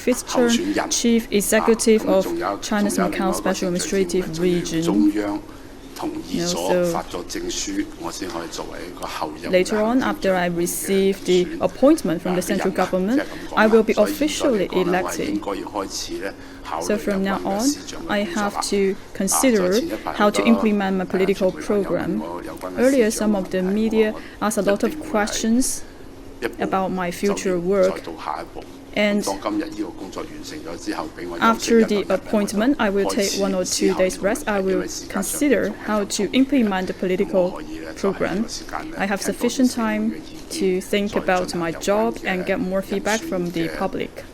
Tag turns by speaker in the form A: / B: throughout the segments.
A: fifth term Chief Executive of China's Macao Special Administrative Region. Later on, after I receive the appointment from the central government, I will be officially elected. So from now on, I have to consider how to implement my political program. Earlier, some of the media asked a lot of questions about my future work. And after the appointment, I will take 1 or 2 days rest. I will consider how to implement the political program. I have sufficient time to think about my job and get more feedback from the public.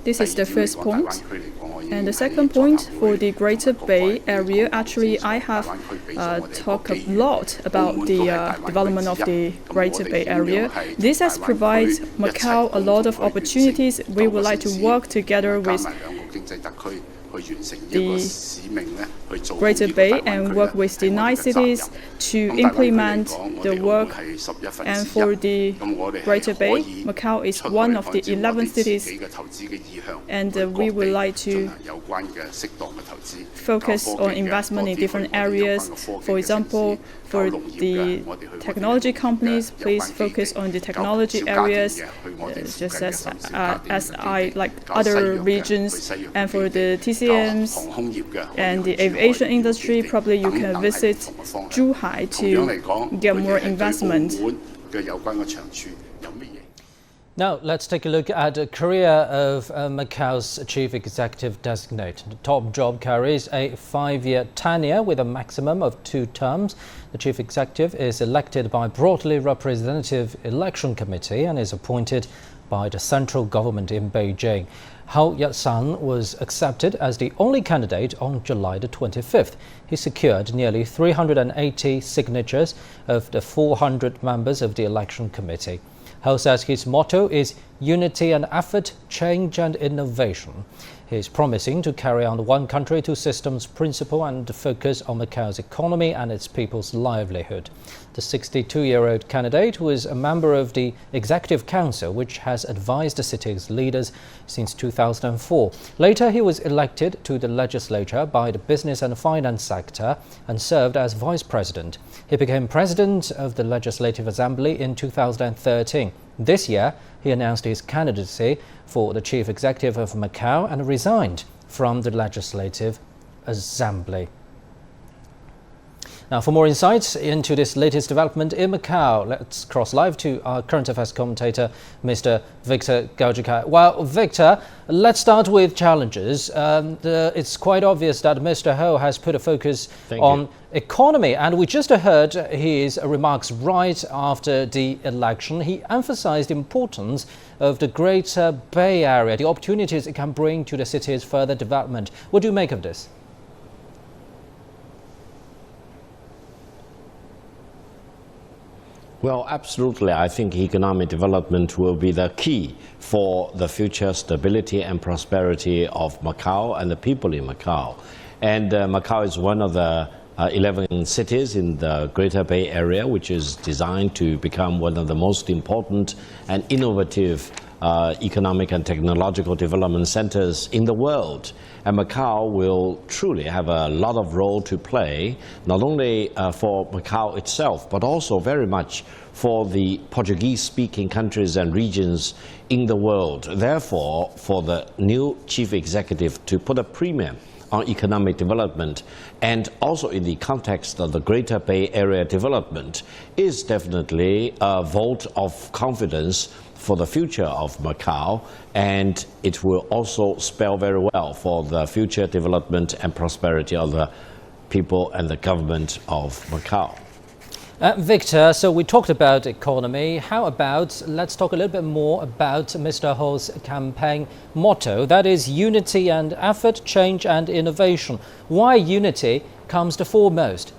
A: This is the first point. And the second point, for the Greater Bay Area, actually I have talked a lot about the development of the Greater Bay Area. This has provided Macau a lot of opportunities. We would like to work together with the Greater Bay and work with the 9 cities to implement the work. And for the Greater Bay, Macau is one of the 11 cities, and we would like to focus on investment in different areas. For example, for the technology companies, please focus on the technology areas, just as I like other regions. And for the TCMs and the aviation industry, probably you can visit Zhuhai to get more investment.
B: Now, let's take a look at the career of Macau's chief executive designate. The top job carries a 5-year tenure with a maximum of 2 terms. The chief executive is elected by a broadly representative election committee and is appointed by the central government in Beijing. Iat Seng was accepted as the only candidate on July the 25th. He secured nearly 380 signatures of the 400 members of the election committee. Ho says his motto is unity and effort, change and innovation. He is promising to carry on the one country, two systems principle and focus on Macau's economy and its people's livelihood. The 62-year-old candidate was a member of the Executive Council, which has advised the city's leaders since 2004. Later, he was elected to the legislature by the business and finance sector and served as vice president. He became president of the Legislative Assembly in 2013. This year, he announced his candidacy for the chief executive of Macau and resigned from the Legislative Assembly. Now, for more insights into this latest development in Macau, let's cross live to our current affairs commentator, Mr. Victor Gaujikai. Well, Victor, let's start with challenges. It's quite obvious that Mr. Ho has put a focus on economy, and we just heard his remarks right after the election. He emphasized the importance of the Greater Bay Area, the opportunities it can bring to the city's further development. What do you make of this?
C: Well, absolutely. I think economic development will be the key for the future stability and prosperity of Macau and the people in Macau. And Macau is one of the 11 cities in the Greater Bay Area, which is designed to become one of the most important and innovative economic and technological development centers in the world. And Macau will truly have a lot of role to play, not only for Macau itself, but also very much for the Portuguese-speaking countries and regions in the world. Therefore, for the new chief executive to put a premium on economic development, and also in the context of the Greater Bay Area development, is definitely a vote of confidence for the future of Macau, and it will also spell very well for the future development and prosperity of the people and the government of Macau.
B: Victor, so we talked about economy. How about, let's talk a little bit more about Mr. Ho's campaign motto, that is unity and effort, change and innovation. Why unity comes to foremost?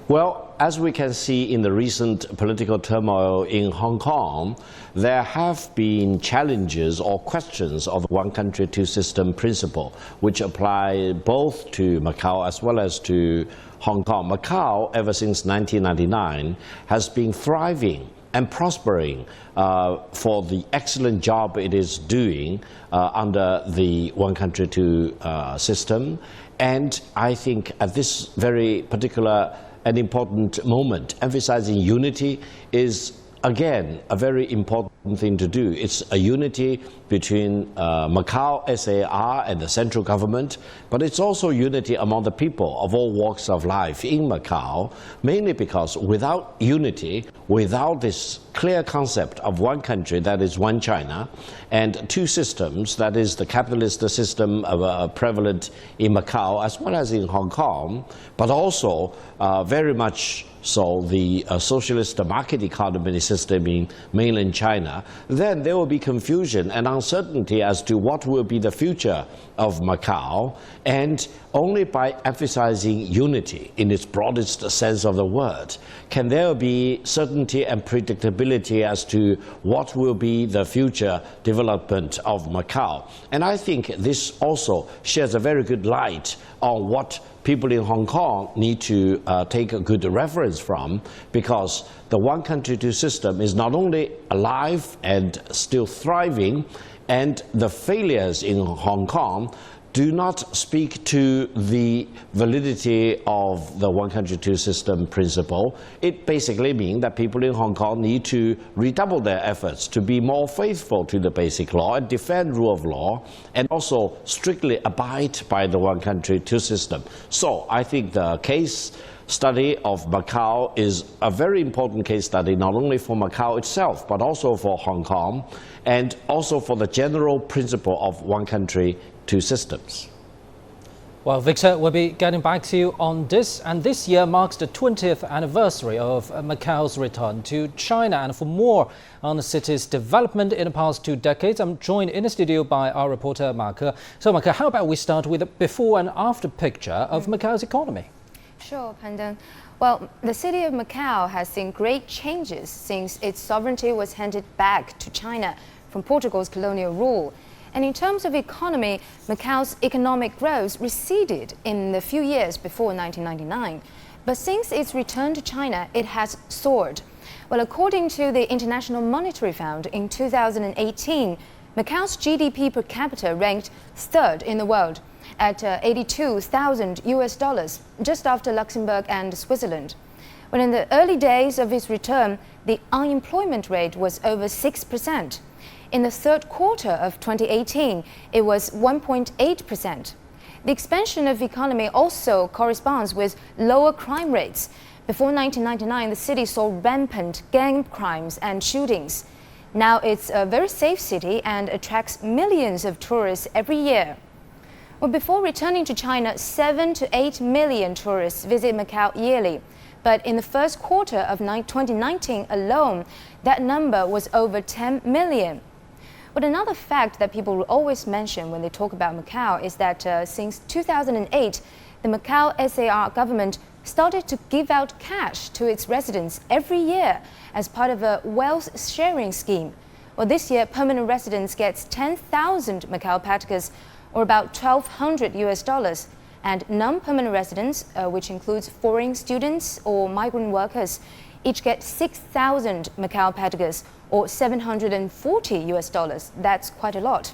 C: Well, Well, as we can see in the recent political turmoil in Hong Kong, there have been challenges or questions of one country, two system principle, which apply both to Macau as well as to Hong Kong. Macau, ever since 1999, has been thriving and prospering for the excellent job it is doing under the one country, two system. And I think at this very particular and important moment, emphasizing unity is again a very important thing to do. It's a unity between Macao SAR and the central government, but it's also unity among the people of all walks of life in Macau, mainly because without unity, without this clear concept of one country, that is one China, and two systems, that is the capitalist system prevalent in Macau as well as in Hong Kong, but also very much so the socialist market economy system in mainland China, then there will be confusion and uncertainty as to what will be the future of Macau. And only by emphasizing unity in its broadest sense of the word can there be certainty and predictability as to what will be the future development of Macau. And I think this also sheds a very good light on what people in Hong Kong need to take a good reference from, because the one country, two system is not only alive and still thriving, and the failures in Hong Kong do not speak to the validity of the one country, two system principle. It basically means that people in Hong Kong need to redouble their efforts to be more faithful to the basic law and defend rule of law, and also strictly abide by the one country, two system. So I think the case study of Macau is a very important case study, not only for Macau itself, but also for Hong Kong, and also for the general principle of one country, two systems.
B: Well, Victor, we'll be getting back to you on this, and this year marks the 20th anniversary of Macau's return to China. And for more on the city's development in the past 2 decades, I'm joined in the studio by our reporter, Ma Ke. So, Ma Ke, how about we start with a before and after picture of Macau's economy?
D: Sure, Pandang. Well, the city of Macau has seen great changes since its sovereignty was handed back to China from Portugal's colonial rule. And in terms of economy, Macau's economic growth receded in the few years before 1999. But since its return to China, it has soared. Well, according to the International Monetary Fund, in 2018, Macau's GDP per capita ranked third in the world at $82,000, just after Luxembourg and Switzerland. When in the early days of its return, the unemployment rate was over 6%. In the third quarter of 2018, it was 1.8%. The expansion of the economy also corresponds with lower crime rates. Before 1999, the city saw rampant gang crimes and shootings. Now it's a very safe city and attracts millions of tourists every year. Well, before returning to China, 7 to 8 million tourists visit Macau yearly. But in the first quarter of 2019 alone, that number was over 10 million. But another fact that people will always mention when they talk about Macau is that since 2008, the Macao SAR government started to give out cash to its residents every year as part of a wealth sharing scheme. Well, this year, permanent residents get 10,000 Macao Paticas, or about $1,200, and non-permanent residents, which includes foreign students or migrant workers, each get 6,000 Macao Paticas, or $740. That's quite a lot.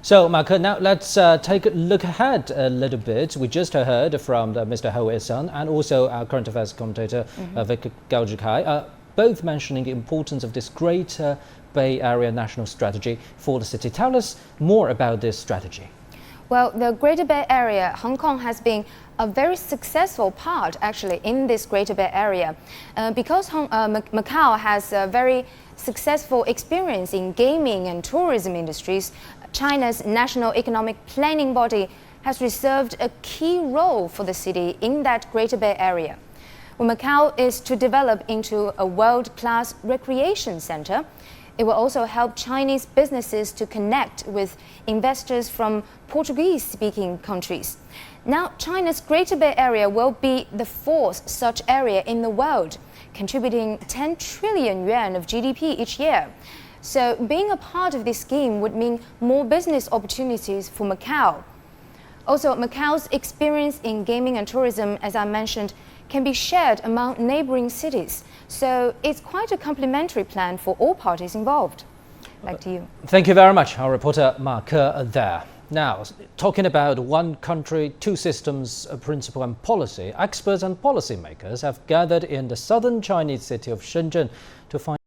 B: So, Ma Ke, now let's take a look ahead a little bit. We just heard from Mr. Ho Wei-sun and also our current affairs commentator, Victor Gao, both mentioning the importance of this Greater Bay Area national strategy for the city. Tell us more about this strategy.
D: Well, the Greater Bay Area, Hong Kong has been a very successful part actually in this Greater Bay Area because Macau has a very successful experience in gaming and tourism industries. China's National Economic Planning Body has reserved a key role for the city in that Greater Bay Area. Well, Macau is to develop into a world-class recreation center. It will also help Chinese businesses to connect with investors from Portuguese-speaking countries. Now, China's Greater Bay Area will be the fourth such area in the world, contributing 10 trillion yuan of GDP each year. So being a part of this scheme would mean more business opportunities for Macao. Also, Macao's experience in gaming and tourism, as I mentioned, can be shared among neighboring cities. So it's quite a complementary plan for all parties involved. Back to you.
B: Thank you very much, our reporter Ma Ke there. Now, talking about one country, two systems principle and policy, experts and policymakers have gathered in the southern Chinese city of Shenzhen to find